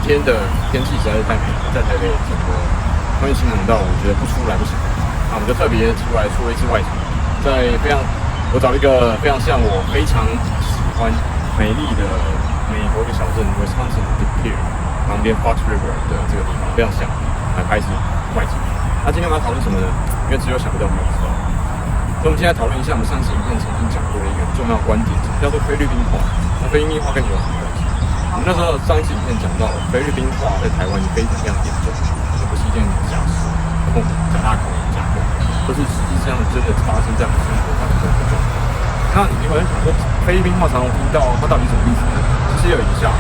天的天气实在是太美了，在台北整个空气清冷到我觉得不出来不行。那我们就特别出来出了一次外景，我找一个非常像我非常喜欢美丽的美国的小镇 Wisconsin 的 Pier 旁边 Fox River 的这个地方，非常像来拍一次外景。那今天我们要讨论什么呢？因为只有想不到没有知道。所以我们现在讨论一下我们上次影片曾经讲过的一个重要观点，叫做菲律宾化。那菲律宾化跟你有什么关系？我们那时候上一次影片讲到，菲律宾化在台湾非常严重，这不是一件假事，假大空、假梦，而是实际上真的发生在我们生活当中的状况。那你可能想说，菲律宾话常常听到它到底什么意思呢？其实有以下，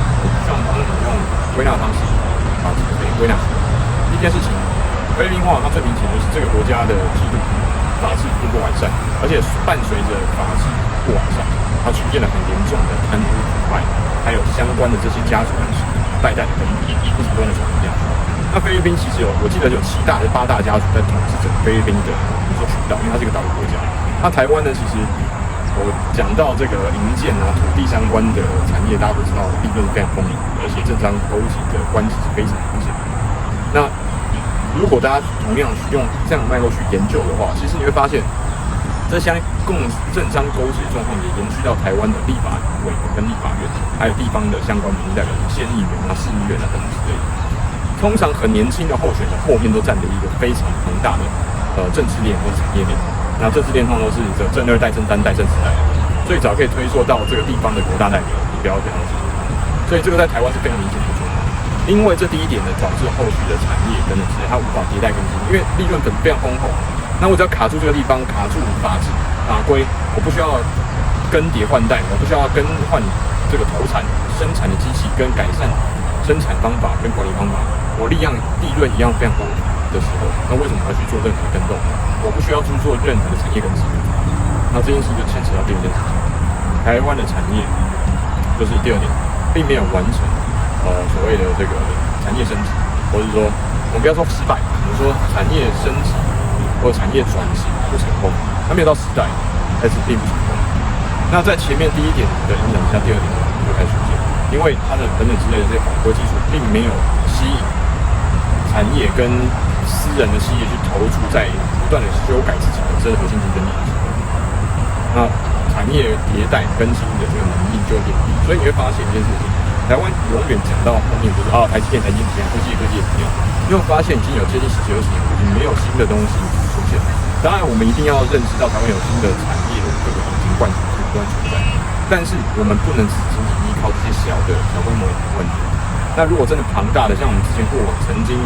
像我们用归纳方式把这个归纳出来。第一件事情，菲律宾话它最明显就是这个国家的制度。法制不完善，而且伴随着法制不完善，它出现了很严重的贪污腐败，还有相关的这些家族人士代代的耕耘，一直不断的传下去。那菲律宾其实我记得有7大还是8大家族在统治整个菲律宾的群岛，因为它是一个岛屿国家。那台湾呢，其实我讲到这个营建啊、土地相关的产业，大家都知道利润非常丰盈，而且政商勾结的关系是非常明显的。那如果大家同样用这样的脉络去研究的话，其实你会发现，这相共政商勾结状况也延续到台湾的立法委员跟立法院，还有地方的相关民意代表、县议员啊、市议员啊等等之类的。通常很年轻的候选人后面都站着一个非常庞大的政治链或者产业链。那政治链通常都是正2代、正3代、正4代，最早可以推溯到这个地方的国大代表，你不要这样子。所以这个在台湾是非常明显的。因为这第一点呢，导致后续的产业等等之类，它无法迭代更新，因为利润非常丰厚。那我只要卡住这个地方，卡住法制法规，我不需要更迭换代，我不需要更换这个投产生产的机器跟改善生产方法跟管理方法，我利润一样非常丰富的时候，那为什么要去做任何的更动？我不需要去做任何的产业更新。那这件事就牵扯到第二件事情，台湾的产业就是第二点，并没有完成。所谓的这个产业升级，或者说我们不要说失败，我们说产业升级或者产业转型不成功，它没有到失败，但是并不成功。那在前面第一点的影响下，第二点就开始出现，因为它的等等之类的这些法规基础，并没有吸引产业跟私人的企业去投注在不断的修改自己本身的核心竞争力的时候，那产业迭代更新的这个能力就会变低。所以你会发现一件事情。台湾永远讲到后面就是台积电怎么样，科技怎么样，你会发现已经有接近10几20年，已经没有新的东西出现。当然，我们一定要认识到台湾有新的产业的这个引擎灌输是不断存在，但是我们不能只仅仅依靠这些小规模的问题。那如果真的庞大的，像我们之前过往曾经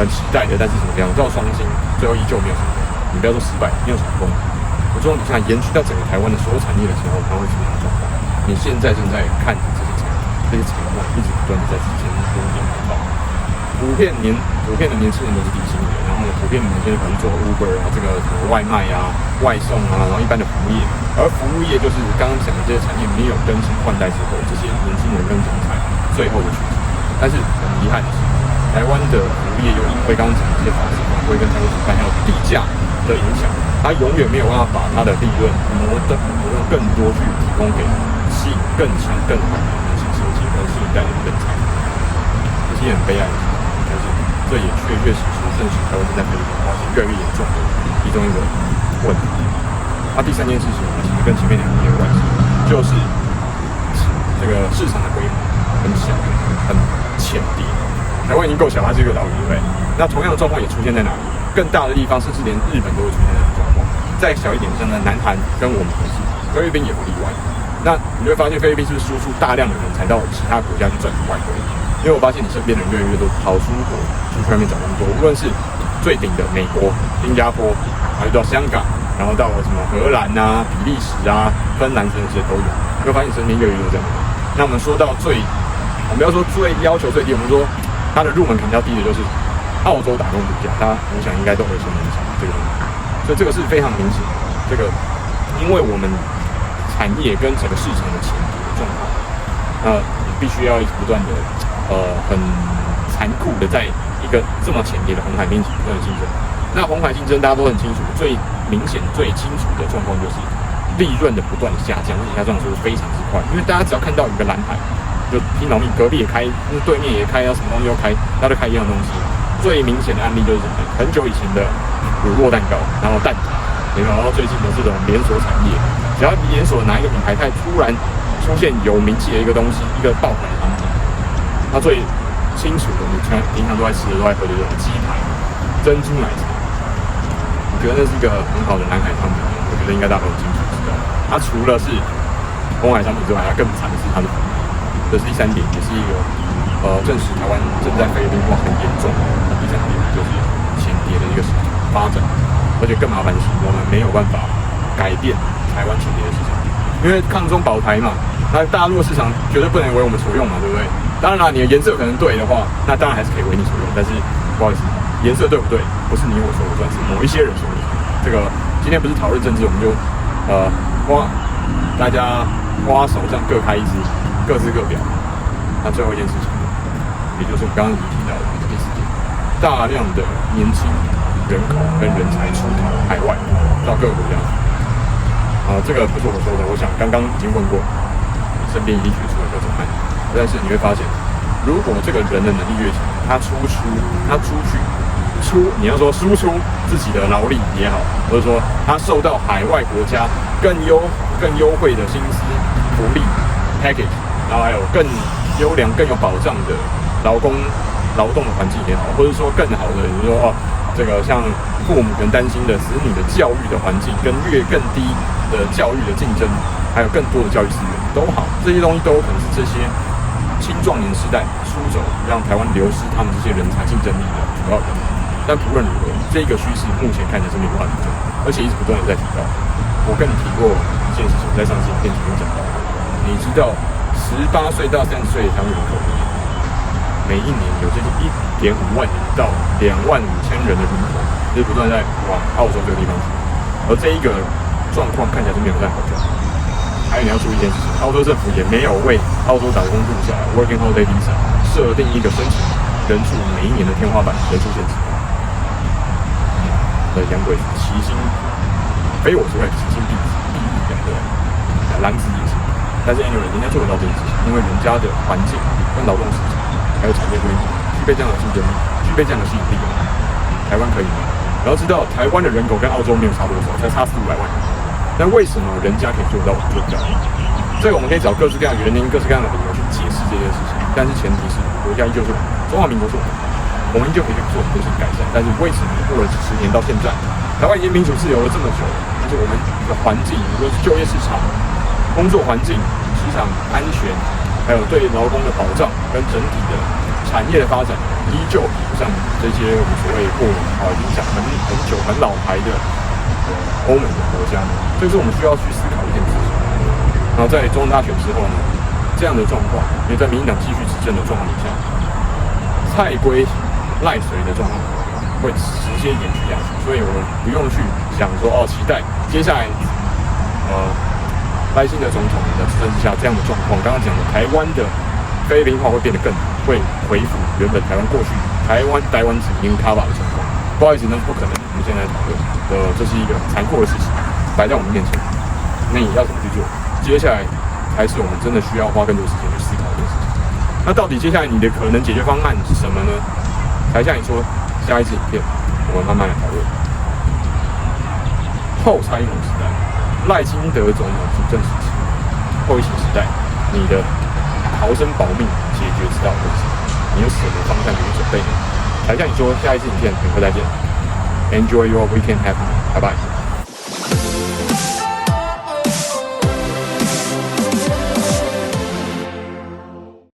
很期待的，但是什么2兆双星，最后依旧没有成功。你不要说失败，没有成功。我说你看延续到整个台湾的所有产业的时候，它会什么样的状况？你现在正在看这些产业一直不断的在之前多年来到，普遍的年轻人都是低薪的，然后普遍的年轻人可能做 Uber 啊，这个什么外卖啊、外送啊，然后一般的服务业，而服务业就是刚刚讲的这些产业没有更新换代之后，这些年轻人跟人才最后的选择。但是很遗憾的是，台湾的服务业又因为刚刚讲的这些法制法规跟贪污腐败还有地价的影响，它永远没有办法把它的利润挪用更多去提供给吸引更强更好的跟新一代的人才，这是很悲哀的事情。但是这也确实证实台湾正在菲律宾化是越来越严重的其中一个问题。那第3件事情呢，其实跟前面2个有关系，就是这个市场的规模很小，很浅碟。台湾已经够小，它是一个岛屿，对不对？那同样的状况也出现在哪里？更大的地方，甚至连日本都会出现这种状况。再小一点，像在南韩跟我们合作，菲律宾也不例外。那你会发现菲律宾是不是输出大量的人才到其他国家去赚取外汇？因为我发现你身边的人越来越多跑出国去外面找工作，无论是最顶的美国、新加坡，还有到香港，然后到什么荷兰啊、比利时啊、芬兰这些都有。你会发现你身边越来越多这样的人。那我们说到我们要说最要求最低，我们说它的入门槛比较低的就是澳洲打工度假，我想应该都耳熟能详这个东西。所以这个是非常明显的。这个因为我们产业跟整个市场的前途的状况，你必须要不断的很残酷的在一个这么浅碟的红海面前不断的竞争。那红海竞争大家都很清楚，最明显最清楚的状况就是利润的不断的下降，而且下降的速度非常之快。因为大家只要看到一个蓝海，就拼老命，隔壁也开，对面也开，什么东西都开，他就开一样东西。最明显的案例就是很久以前的乳酪蛋糕，然后蛋挞，然后最近的这种连锁产业，只要连锁哪一个品牌太突然出现有名气的一个东西，一个爆款的产品，它最清楚的，你看平常都在吃的、都在喝的这种鸡排、珍珠奶茶，我觉得那是一个很好的南海商品，我觉得应该大家都清楚知道。它除了是红海商品之外，它更惨的是它的粉。这是第三点，也是一个证实台湾正在菲律宾化很严重的第三点，就是前跌的一个发展。而且更麻烦的是，我们没有办法改变台湾前跌的市场，因为抗中保台嘛，那大陆的市场绝对不能为我们所用嘛，对不对？当然啦，你的颜色可能对的话，那当然还是可以为你所用，但是不好意思，颜色对不对，不是你我说了算，是某一些人说了算。这个今天不是讨论政治，我们就大家花手上各开一支。各自各表。那最后一件事情，也就是我刚刚已经提到的第四点，大量的年轻人口跟人才出逃海外，到各个国家。这个不是我说的，我想刚刚已经问过，身边一定举出了各种案例。但是你会发现，如果这个人的能力越强，他出去，你要说输出自己的劳力也好，或者说他受到海外国家更优惠的薪资福利 package。然后还有更优良、更有保障的劳动的环境也好，或者说更好的，比如说这个像父母可能担心的子女的教育的环境，跟更低的教育的竞争，还有更多的教育资源都好，这些东西都有可能是这些青壮年时代出走，让台湾流失他们这些人才竞争力的主要原因。但不论如何，这个趋势目前看起来是没有办法改变，而且一直不断的在提高。我跟你提过一件事情，在上次影片前面讲到，你知道18岁到30岁的台湾人口里面，每一年有接近1.5万人到25000人的人口，就是不断在往澳洲这个地方去。而这一个状况看起来是没有太好转。还有你要注意一件事情，澳洲政府也没有为澳洲打工度假 （Working Holiday Visa） 设定一个申请人数每一年的天花板人数限制。洋鬼子其心非我之外，其心必异两个狼子野心。但是 anyway， 人家做得到这件事情，因为人家的环境跟劳动市场还有产业规模具备这样的竞争力，具备这样的吸引力。台湾可以吗？然后知道台湾的人口跟澳洲没有差多少，才差400-500万。那为什么人家可以做到，我们做不到？这个我们可以找各式各样的原因、各式各样的理由去解释这件事情。但是前提是国家依旧是中华民国是我们依旧可以做很多事情改善。但是为什么过了几10年到现在，台湾已经民主自由了这么久，但是我们的环境，无论是就业市场、工作环境、市场安全，还有对劳工的保障跟整体的产业的发展，依旧比不上这些我们所谓影响很久、很老牌的欧美的国家。这是我们需要去思考一件事情。然后在总统大选之后呢，这样的状况，因为在民进党继续执政的状况底下，蔡规赖谁的状况会直接延续下去，所以我们不用去想说期待接下来赖清德总统的执政之下这样的状况。刚刚讲的台湾的菲律宾化会变得更好，会恢复原本台湾过去台湾只因 cover 的状况。不好意思，那是不可能。我们现在讨论这是一个残酷的事情摆在我们面前。那你要怎么去做？接下来才是我们真的需要花更多时间去思考这件事情。那到底接下来你的可能解决方案是什么呢？才像你说，下一支影片我们慢慢来讨论。后蔡英文时代，赖清德总统主政时期，后疫情时代，你的逃生保命解决之道会是什么？你有什么方向可以准备呢？才像你说，下一支影片很快再见。Enjoy your weekend, happy，拜拜。